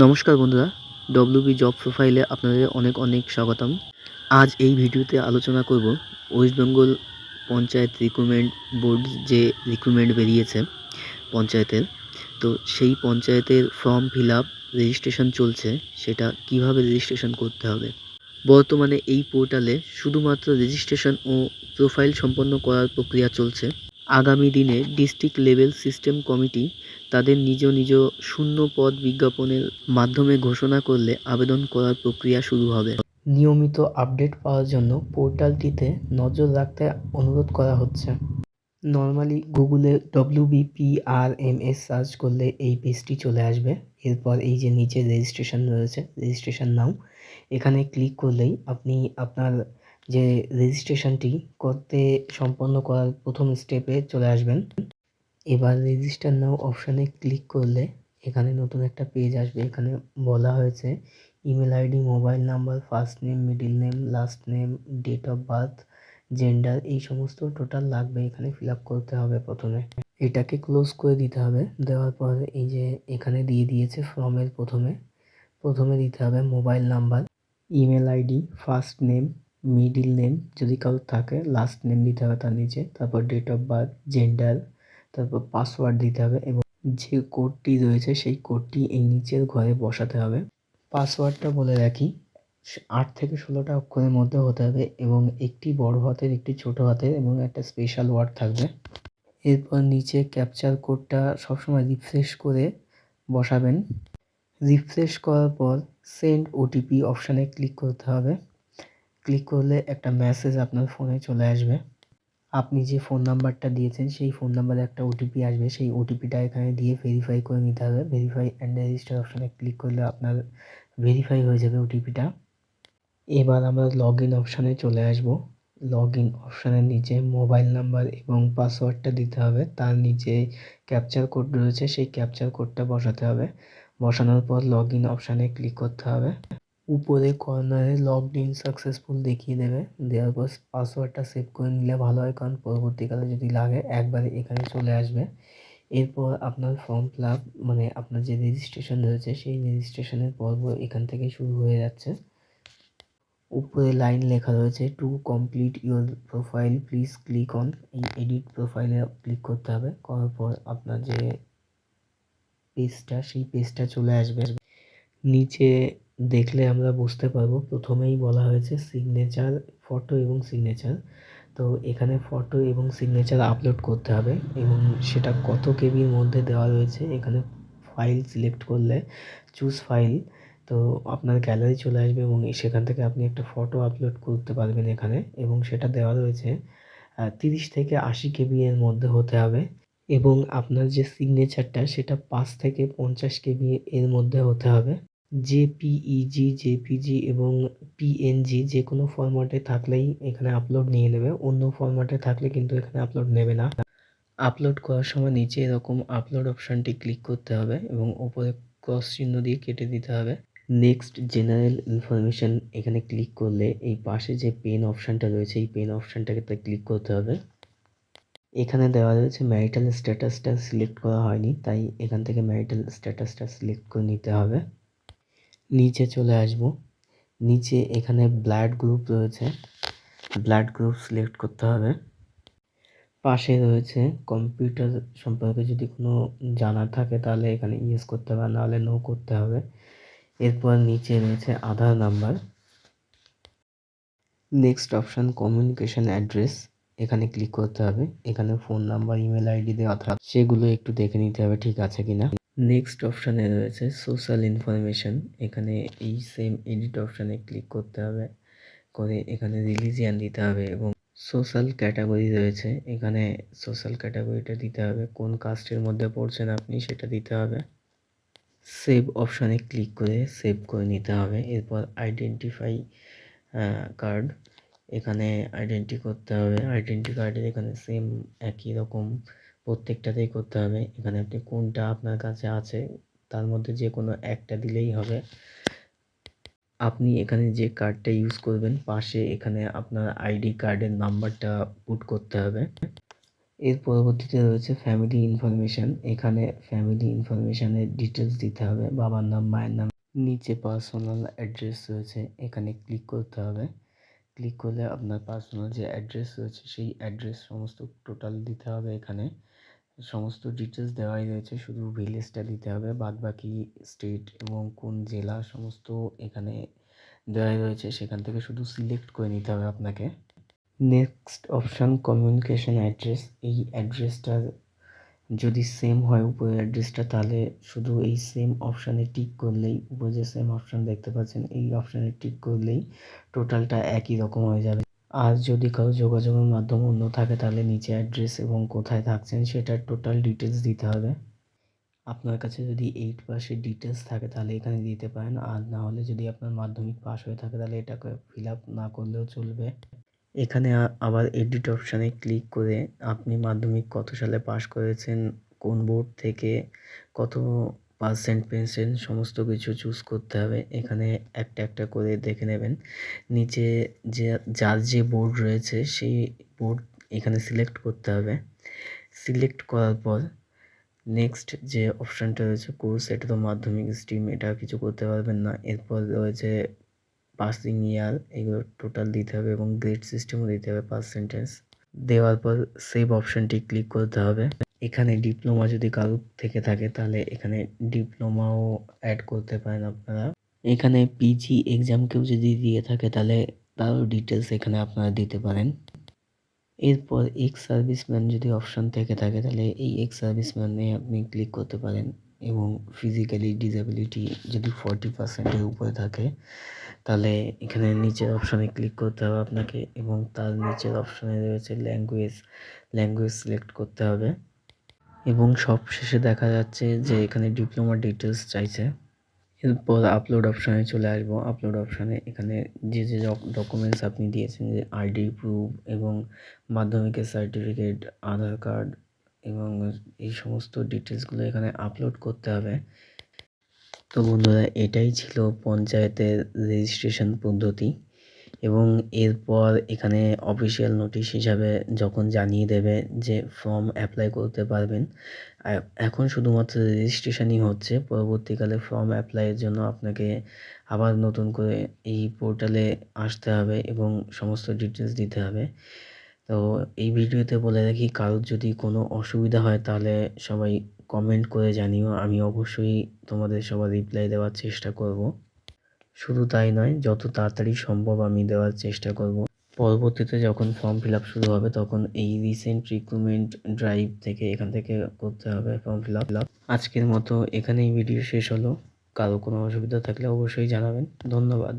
নমস্কার বন্ধুরা, WB job প্রোফাইলে আপনাদের অনেক অনেক স্বাগতম। আজ এই ভিডিওতে আলোচনা করব West Bengal panchayat recruitment board যে রিক্রুটমেন্ট বেরিয়েছে পঞ্চায়েতের, তো সেই পঞ্চায়েতের ফর্ম ফিল আপ রেজিস্ট্রেশন চলছে, সেটা কিভাবে রেজিস্ট্রেশন করতে হবে। বর্তমানে এই পোর্টালে শুধুমাত্র রেজিস্ট্রেশন ও প্রোফাইল সম্পন্ন করার প্রক্রিয়া চলছে। আগামী দিনে ডিস্ট্রিক্ট লেভেল সিস্টেম কমিটি তাদের নিজ নিজ শূন্য পদ বিজ্ঞাপনের মাধ্যমে ঘোষণা করলে আবেদন করার প্রক্রিয়া শুরু হবে। নিয়মিত আপডেট পাওয়ার জন্য পোর্টালটিতে নজর রাখতে অনুরোধ করা হচ্ছে। নর্মালি গুগলে WBPRMS সার্চ করলে এই পেজটি চলে আসবে। এরপর এই যে নিচে রেজিস্ট্রেশন রয়েছে, রেজিস্ট্রেশন নাও, এখানে ক্লিক করলেই আপনি আপনার যে রেজিস্ট্রেশনটি সম্পন্ন করার প্রথম স্টেপে চলে আসবেন। এবার রেজিস্টার নাও অপশানে ক্লিক করলে এখানে নতুন একটা পেজ আসবে। এখানে বলা হয়েছে email ID, mobile number, first name, middle name, last name, date of birth, gender, এই সমস্ত টোটাল লাগবে, এখানে ফিল আপ করতে হবে। প্রথমে এটাকে ক্লোজ করে দিতে হবে। দেওয়ার পর এই যে এখানে দিয়ে দিয়েছে ফর্মের প্রথমে দিতে হবে mobile number, email ID, first name, middle name যদি কারোর থাকে, লাস্ট নেম দিতে হবে তার নিচে, তারপর ডেট অফ বার্থ, জেন্ডার, তারপর পাসওয়ার্ড দিতে হবে এবং যে কোডটি রয়েছে সেই কোডটি এই নিচের ঘরে বসাতে হবে। পাসওয়ার্ডটা বলে রাখি, 8 থেকে 16টা অক্ষরের মধ্যে হতে হবে এবং একটি বড় হাতের, একটি ছোট হাতের এবং একটা স্পেশাল ওয়ার্ড থাকবে। এরপর নিচে ক্যাপচার কোডটা সবসময় রিফ্রেশ করে বসাবেন। রিফ্রেশ করার পর সেন্ড ওটিপি অপশানে ক্লিক করতে হবে। ক্লিক করলে একটা মেসেজ আপনার ফোনে চলে আসবে। আপনি যে ফোন নাম্বারটা দিয়েছেন সেই ফোন নাম্বারে একটা ওটিপি আসবে, সেই ওটিপিটা এখানে দিয়ে ভেরিফাই করে নিতে হবে। ভেরিফাই অ্যান্ড রেজিস্টার অপশানে ক্লিক করলে আপনার ভেরিফাই হয়ে যাবে ওটিপিটা। এবার আমরা লগ ইন অপশানে চলে আসব। লগ ইন অপশানের নিচে মোবাইল নাম্বার এবং পাসওয়ার্ডটা দিতে হবে, তার নিচে ক্যাপচার কোড রয়েছে, সেই ক্যাপচার কোডটা বসাতে হবে। বসানোর পর লগ ইন অপশানে ক্লিক করতে হবে। উপরে কর্নারে লগড ইন সাকসেসফুল দেখিয়ে দেবে। দেওয়ার পর পাসওয়ার্ডটা সেভ করে নিলে ভালো হয়, কারণ পরবর্তীকালে যদি লাগে একবারে এখানে চলে আসবে। এরপর আপনার ফর্ম ফিল আপ, মানে আপনার যে রেজিস্ট্রেশন রয়েছে সেই রেজিস্ট্রেশনের পর্ব এখান থেকে শুরু হয়ে যাচ্ছে। উপরে লাইন লেখা রয়েছে to complete your profile please click on, এই এডিট প্রোফাইলে ক্লিক করতে হবে। করার পর আপনার যে পেজটা, সেই পেজটা চলে আসবে। নিচে দেখলে আমরা বুঝতে পারবো, প্রথমেই বলা হয়েছে সিগনেচার, ফটো এবং সিগনেচার। তো এখানে ফটো এবং সিগনেচার আপলোড করতে হবে এবং সেটা কত কেবির মধ্যে দেওয়া রয়েছে। এখানে ফাইল সিলেক্ট করলে চুজ ফাইল, তো আপনার গ্যালারি চলে আসবে এবং সেখান থেকে আপনি একটা ফটো আপলোড করতে পারবেন এখানে, এবং সেটা দেওয়া রয়েছে 30 থেকে 80 কেবি এর মধ্যে হতে হবে এবং আপনার যে সিগনেচারটা সেটা 5 থেকে 50 কেবি এর মধ্যে হতে হবে। জেপিইজি, জেপিজি এবং পিএনজি যে কোনো ফরম্যাটে থাকলেই এখানে আপলোড নিয়ে নেবে, অন্য ফরম্যাটে থাকলে কিন্তু এখানে আপলোড নেবে না। আপলোড করার সময় নিচে এরকম আপলোড অপশানটি ক্লিক করতে হবে এবং ওপরে ক্রস চিহ্ন দিয়ে কেটে দিতে হবে। নেক্সট জেনারেল ইনফরমেশন এখানে ক্লিক করলে এই পাশে যে পেন অপশানটা রয়েছে এই পেন অপশানটাকে ক্লিক করতে হবে। এখানে দেওয়া রয়েছে ম্যারিটাল স্ট্যাটাসটা সিলেক্ট করা হয়নি, তাই এখান থেকে ম্যারিটাল স্ট্যাটাসটা সিলেক্ট করে নিতে হবে। নিচে চলে আসব। নিচে এখানে ব্লাড গ্রুপ রয়েছে, ব্লাড গ্রুপ সিলেক্ট করতে হবে। পাশে রয়েছে কম্পিউটার সম্পর্কে যদি কোনো জানার থাকে তাহলে এখানে ইয়েস করতে হবে, নাহলে নো করতে হবে। এরপর নিচে রয়েছে Aadhaar number. Next option communication address, এখানে ক্লিক করতে হবে। এখানে ফোন নাম্বার, ইমেল আইডি দেওয়া থাকে, সেগুলো একটু দেখে নিতে হবে ঠিক আছে কিনা। নেক্সট অপশানে রয়েছে সোশ্যাল ইনফরমেশন, এখানে এই সেম এডিট অপশানে ক্লিক করতে হবে, করে এখানে রিলিজিয়ান দিতে হবে এবং সোশ্যাল ক্যাটাগরি রয়েছে, এখানে সোশ্যাল ক্যাটাগরিটা দিতে হবে, কোন কাস্টের মধ্যে পড়ছেন আপনি সেটা দিতে হবে। সেভ অপশানে ক্লিক করে সেভ করে নিতে হবে। এরপর আইডেন্টিফাই কার্ড, এখানে আইডেন্টি করতে হবে। আইডেন্টি কার্ডের এখানে সেম একই রকম প্রত্যেকটাতেই করতে হবে। এখানে আপনি কোনটা আপনার কাছে আছে তার মধ্যে যে কোনো একটা দিলেই হবে। আপনি এখানে যে কার্ডটা ইউজ করবেন পাশে এখানে আপনার আইডি কার্ডের নাম্বারটা পুট করতে হবে। এর পরবর্তীতে রয়েছে ফ্যামিলি ইনফরমেশান। এখানে ফ্যামিলি ইনফরমেশানের ডিটেলস দিতে হবে, বাবার নাম, মায়ের নাম। নিচে পার্সোনাল অ্যাড্রেস রয়েছে, এখানে ক্লিক করতে হবে। ক্লিক করলে আপনার পার্সোনাল যে অ্যাড্রেস রয়েছে সেই অ্যাড্রেস সমস্ত টোটাল দিতে হবে। এখানে সমস্ত ডিটেলস দেওয়াই রয়েছে, শুধু ভিলেজটা দিতে হবে, বাদবাকি স্টেট এবং কোন জেলা সমস্ত এখানে দেওয়াই রয়েছে। সেখান থেকে শুধু সিলেক্ট করে নিতে হবে আপনাকে। Next option communication address. এই অ্যাড্রেসটার যদি সেম হয় উপরের অ্যাড্রেসটা, তাহলে শুধু এই সেম অপশানে টিক করলেই, উপরে যে সেম অপশান দেখতে পাচ্ছেন এই অপশানে টিক করলেই টোটালটা একই রকম হয়ে যাবে। আর যদি কারো যোগাযোগের মাধ্যম অন্য থাকে তাহলে নিচে অ্যাড্রেস এবং কোথায় থাকছেন সেটার টোটাল ডিটেলস দিতে হবে। আপনার কাছে যদি 8 পাসের ডিটেলস থাকে তাহলে এখানে দিতে পারেন, আর না হলে যদি আপনার মাধ্যমিক পাস হয়ে থাকে তাহলে এটাকে ফিল আপ না করলেও চলবে। এখানে আবার এডিট অপশানে ক্লিক করে আপনি মাধ্যমিক কত সালে পাস করেছেন, কোন বোর্ড থেকে, কত পার্সেন্ট পেয়েছেন, সমস্ত কিছু চুজ করতে হবে। এখানে একটা একটা করে দেখে নেবেন। নিচে যার যে বোর্ড রয়েছে সেই বোর্ড এখানে সিলেক্ট করতে হবে। সিলেক্ট করার পর নেক্সট যে অপশানটা রয়েছে কোর্স, এটা তো মাধ্যমিক স্ট্রিম, এটা কিছু করতে পারবেন না। এরপর রয়েছে পাসিং ইয়ার, এগুলো টোটাল দিতে হবে এবং গ্রেড সিস্টেমও দিতে হবে পার্সেন্টেজ। দেওয়ার পর সেভ অপশানটি ক্লিক করতে হবে। এখানে ডিপ্লোমা যদি কারো থেকে থাকে তাহলে এখানে ডিপ্লোমাও অ্যাড করতে পারেন আপনারা। এখানে পিজি এক্সাম কেউ যদি দিয়ে থাকে তাহলে তারও ডিটেলস এখানে আপনারা দিতে পারেন। এরপর এক্স সার্ভিসম্যান যদি অপশান থেকে থাকে তাহলে এই এক্স সার্ভিসম্যানে আপনি ক্লিক করতে পারেন, এবং ফিজিক্যালি ডিসেবিলিটি যদি 40%-এর উপরে থাকে তাহলে এখানে নিচের অপশানে ক্লিক করতে হবে আপনাকে, এবং তার নিচের অপশানে রয়েছে ল্যাঙ্গুয়েজ সিলেক্ট করতে হবে। এবং সবশেষে দেখা যাচ্ছে যে এখানে ডিপ্লোমার ডিটেলস চাইছে। এরপর আপলোড অপশানে চলে আসবো। আপলোড অপশানে এখানে যে ডকুমেন্টস আপনি দিয়েছেন, যে আইডি প্রুফ এবং মাধ্যমিকের সার্টিফিকেট, আধার কার্ড এবং এই সমস্ত ডিটেলসগুলো এখানে আপলোড করতে হবে। তো বন্ধুরা, এটাই ছিল পঞ্চায়েতের রেজিস্ট্রেশন পদ্ধতি। এবং এরপর এখানে অফিসিয়াল নোটিশ হিসাবে যখন জানিয়ে দেবে যে ফর্ম অ্যাপ্লাই করতে পারবেন। এখন শুধুমাত্র রেজিস্ট্রেশনই হচ্ছে, পরবর্তীকালে ফর্ম অ্যাপ্লাইয়ের জন্য আপনাকে আবার নতুন করে এই পোর্টালে আসতে হবে এবং সমস্ত ডিটেলস দিতে হবে। তো এই ভিডিওতে বলে রাখি, কারোর যদি কোনো অসুবিধা হয় তাহলে সবাই কমেন্ট করে জানিও, আমি অবশ্যই তোমাদের সবার রিপ্লাই দেওয়ার চেষ্টা করব। শুধু তাই নয়, যত তাড়াতাড়ি সম্ভব আমি দেওয়ার চেষ্টা করব। পরবর্তীতে যখন ফর্ম ফিল আপ শুরু হবে তখন এই রিসেন্ট রিক্রুটমেন্ট ড্রাইভ থেকে এখান থেকে করতে হবে ফর্ম ফিল আপ। আজকের মতো এখানেই ভিডিও শেষ হলো। কারো কোনো অসুবিধা থাকলে অবশ্যই জানাবেন। ধন্যবাদ।